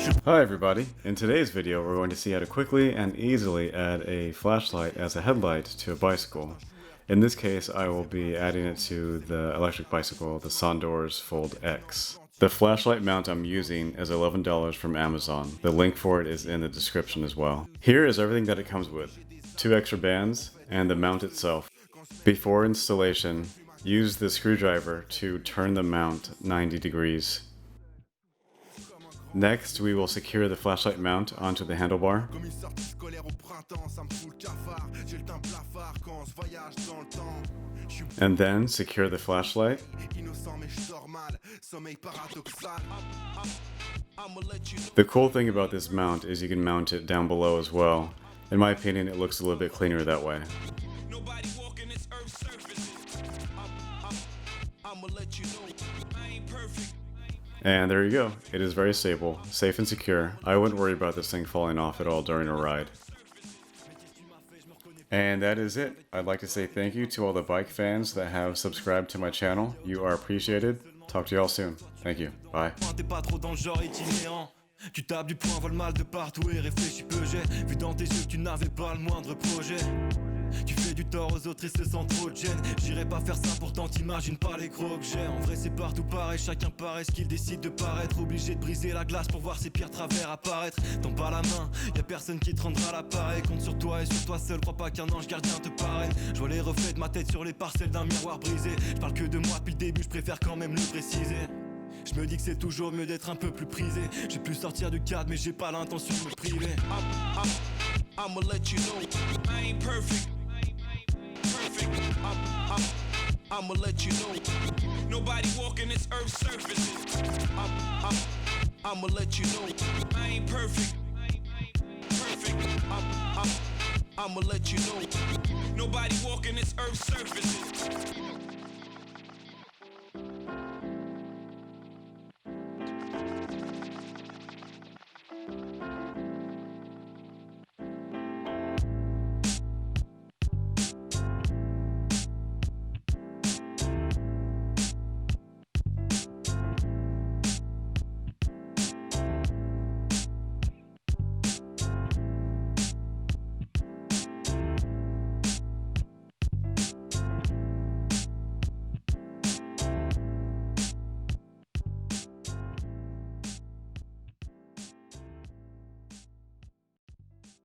Hi everybody, in today's video we're going to see how to quickly and easily add a flashlight as a headlight to a bicycle. In this case I will be adding it to the electric bicycle, the Sondors Fold X. The flashlight mount I'm using is $11 from Amazon. The link for it is in the description as well. Here is everything that it comes with. 2 extra bands and the mount itself. Before installation, use the screwdriver to turn the mount 90 degrees. Next, we will secure the flashlight mount onto the handlebar. And then secure the flashlight. The cool thing about this mount is you can mount it down below as well. In my opinion, it looks a little bit cleaner that way. And there you go. It is very stable, safe and secure. I wouldn't worry about this thing falling off at all during a ride. And that is it. I'd like to say thank you to all the bike fans that have subscribed to my channel. You are appreciated. Talk to y'all soon. Thank you. Bye. Tu tapes du poing, vois le mal de partout et réfléchis peu. J'ai vu dans tes yeux que tu n'avais pas le moindre projet. Tu fais du tort aux autres et se sent trop de gêne. J'irai pas faire ça, pourtant t'imagines pas les gros que j'ai. En vrai c'est partout pareil, chacun paraît ce qu'il décide de paraître. Obligé de briser la glace pour voir ses pires travers apparaître. Tends pas la main, y'a personne qui te rendra l'appareil. Compte sur toi et sur toi seul, crois pas qu'un ange gardien te parraine. Je vois les reflets de ma tête sur les parcelles d'un miroir brisé. Je parle que de moi depuis le début, je préfère quand même le préciser. Je me dis que c'est toujours mieux d'être un peu plus prisé. J'ai pu sortir du cadre mais j'ai pas l'intention de me priver. I'ma let you know I ain't perfect. I'ma let you know nobody walking this earth's surface. I'ma let you know I ain't perfect. I'ma let you know nobody walking this earth's surface.